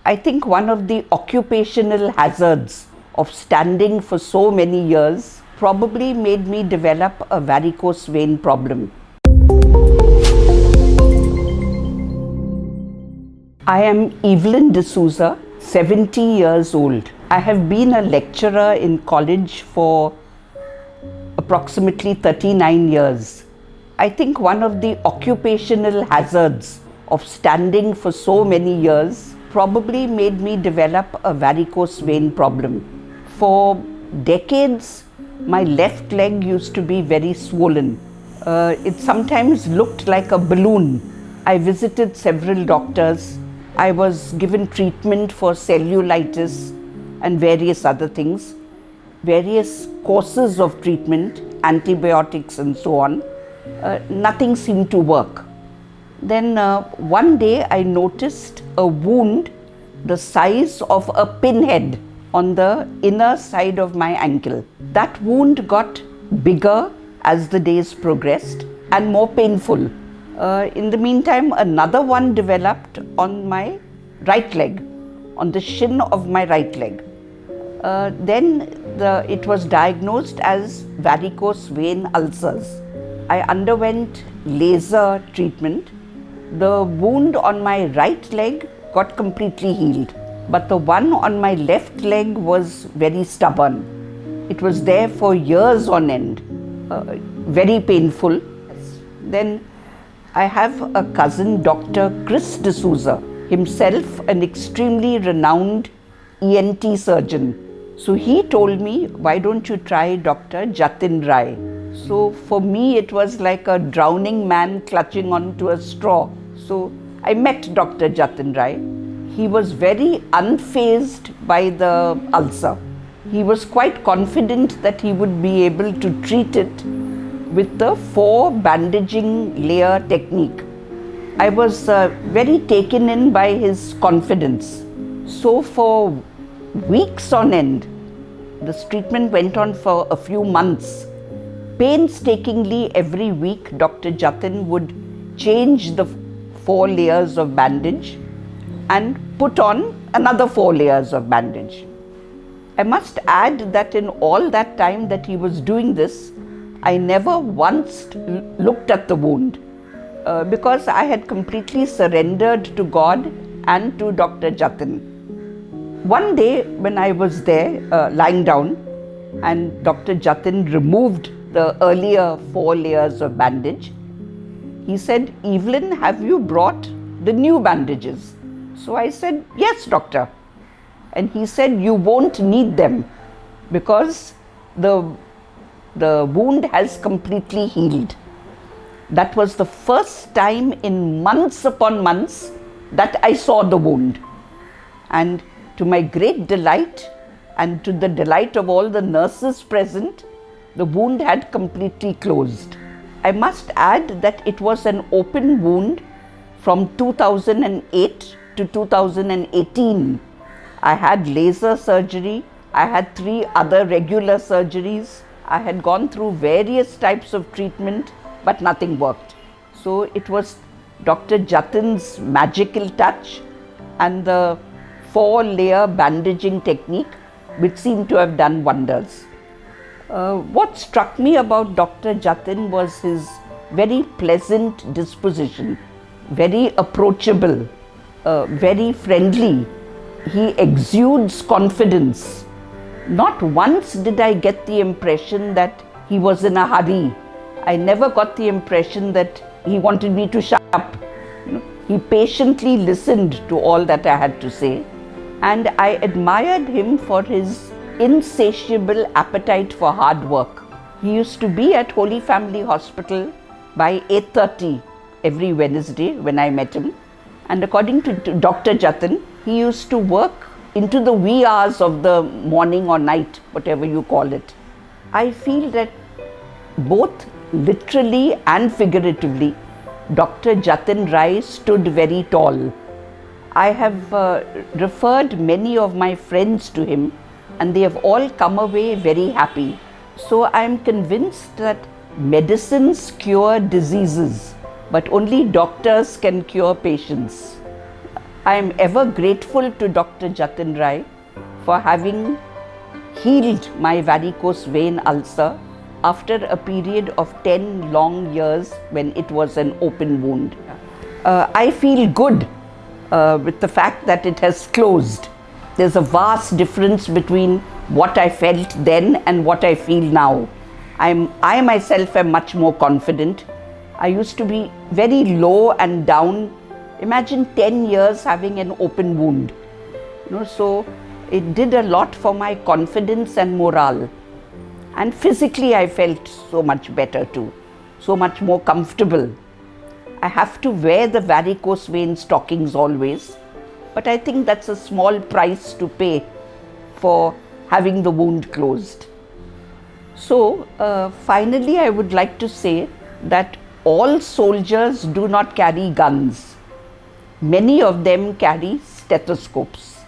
I think one of the occupational hazards of standing for so many years probably made me develop a varicose vein problem. I am Evelyn D'Souza, 70 years old. I have been a lecturer in college for approximately 39 years. I think one of the occupational hazards of standing for so many years probably made me develop a varicose vein problem. For decades, my left leg used to be very swollen. It sometimes looked like a balloon. I visited several doctors. I was given treatment for cellulitis and various other things, various courses of treatment, antibiotics and so on. Nothing seemed to work. Then one day I noticed a wound the size of a pinhead on the inner side of my ankle. That wound got bigger as the days progressed and more painful. In the meantime, another one developed on my right leg, on the shin of my right leg. Then it was diagnosed as varicose vein ulcers. I underwent laser treatment. The wound on my right leg got completely healed, but the one on my left leg was very stubborn. It was there for years on end, very painful. Then I have a cousin, Dr. Chris D'Souza, himself an extremely renowned ENT surgeon. So he told me, why don't you try Dr. Jathin? So for me it was like a drowning man clutching onto a straw. So I met Dr. Jathin. He was very unfazed by the ulcer. He was quite confident that he would be able to treat it with the 4 bandaging layer technique. I was very taken in by his confidence. So for weeks on end, this treatment went on for a few months. Painstakingly every week, Dr. Jathin would change the 4 layers of bandage and put on another 4 layers of bandage. I must add that in all that time that he was doing this, I never once looked at the wound because I had completely surrendered to God and to Dr. Jathin. One day when I was there lying down and Dr. Jathin removed the earlier 4 layers of bandage, he said, Evelyn, have you brought the new bandages? So I said, yes, doctor. And he said, you won't need them because the wound has completely healed. That was the first time in months upon months that I saw the wound. And to my great delight and to the delight of all the nurses present, the wound had completely closed. I must add that it was an open wound from 2008 to 2018. I had laser surgery. I had 3 other regular surgeries. I had gone through various types of treatment, but nothing worked. So it was Dr. Jathin's magical touch and the 4-layer bandaging technique which seemed to have done wonders. What struck me about Dr. Jathin was his very pleasant disposition, very approachable, very friendly. He exudes confidence. Not once did I get the impression that he was in a hurry. I never got the impression that he wanted me to shut up. He patiently listened to all that I had to say, and I admired him for his insatiable appetite for hard work. He used to be at Holy Family Hospital by 8:30 every Wednesday when I met him. And according to Dr. Jathin, he used to work into the wee hours of the morning or night, whatever you call it. I feel that both literally and figuratively, Dr. Jathin Rai stood very tall. I have referred many of my friends to him and they have all come away very happy. So I am convinced that medicines cure diseases, but only doctors can cure patients. I am ever grateful to Dr. Jathin Rai for having healed my varicose vein ulcer after a period of 10 long years when it was an open wound. I feel good with the fact that it has closed. There's a vast difference between what I felt then and what I feel now. I myself am much more confident. I used to be very low and down. Imagine 10 years having an open wound. So it did a lot for my confidence and morale. And physically I felt so much better too, so much more comfortable. I have to wear the varicose vein stockings always, but I think that's a small price to pay for having the wound closed. So finally I would like to say that all soldiers do not carry guns. Many of them carry stethoscopes.